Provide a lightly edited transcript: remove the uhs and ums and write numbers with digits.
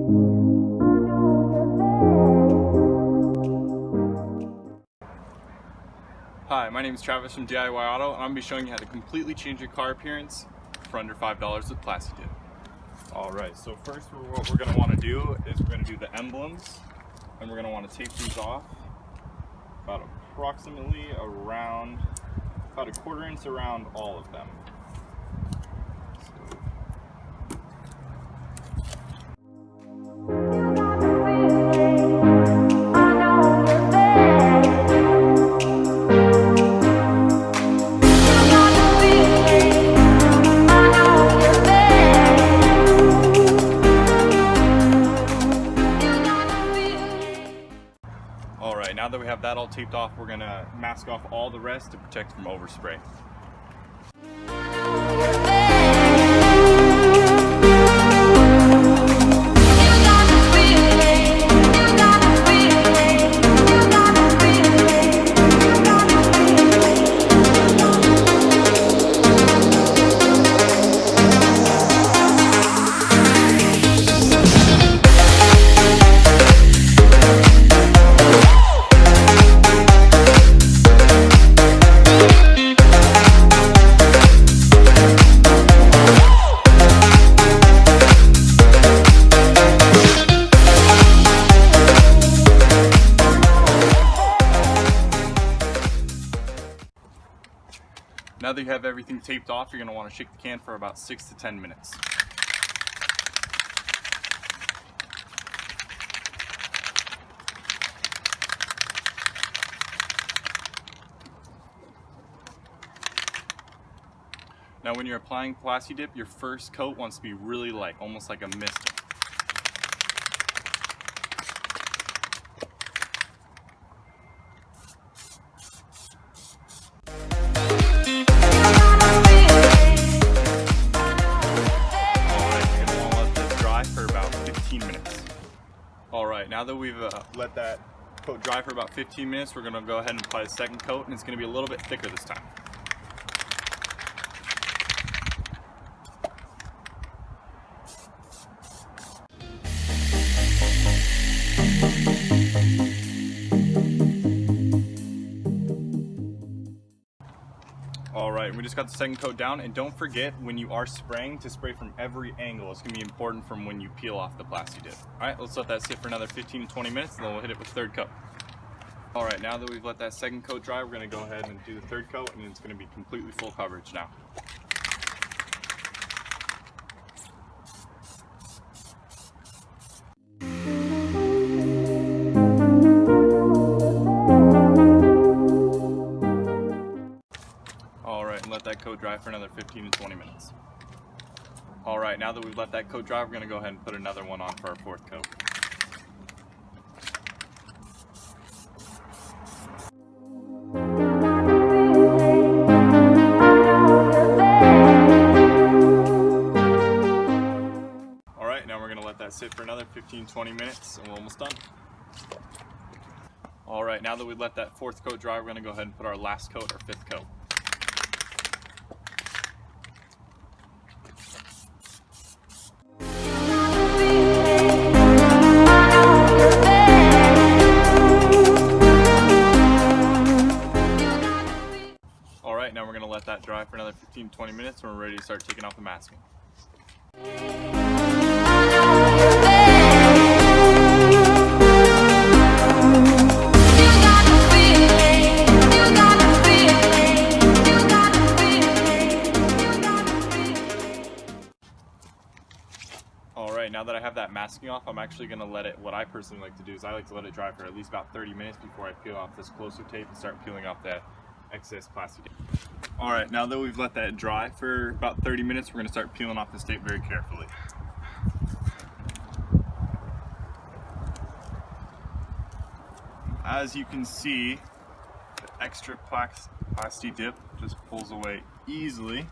Hi, my name is Travis from DIY Auto, and I'm going to be showing you how to completely change your car appearance for under $5 with plasti dip. Alright, so first what we're going to want to do is we're going to do the emblems, and we're going to want to tape these off about approximately around, about a quarter inch around all of them. Alright, now that we have that all taped off, we're going to mask off all the rest to protect from overspray. Now that you have everything taped off, you're going to want to shake the can for about 6 to 10 minutes. Now when you're applying plasti dip, your first coat wants to be really light, almost like a mist. Alright, now that we've let that coat dry for about 15 minutes, we're going to go ahead and apply the second coat, and it's going to be a little bit thicker this time. Alright, we just got the second coat down, and don't forget when you are spraying to spray from every angle. It's going to be important from when you peel off the plasti dip. Alright, let's let that sit for another 15 to 20 minutes, and then we'll hit it with the third coat. Alright, now that we've let that second coat dry, we're going to go ahead and do the third coat, and it's going to be completely full coverage now. Alright, and let that coat dry for another 15 to 20 minutes. Alright, now that we've let that coat dry, we're going to go ahead and put another one on for our fourth coat. Alright, now we're going to let that sit for another 15-20 minutes, and we're almost done. Alright, now that we've let that fourth coat dry, we're going to go ahead and put our last coat, our fifth coat. Alright, now we're going to let that dry for another 15-20 minutes, and we're ready to start taking off the masking. Alright, now that I have that masking off, I'm actually going to let it, what I personally like to do is I like to let it dry for at least about 30 minutes before I peel off this closer tape and start peeling off that excess plasti tape. Alright, now that we've let that dry for about 30 minutes, we're going to start peeling off this tape very carefully. As you can see, the extra plasti dip just pulls away easily.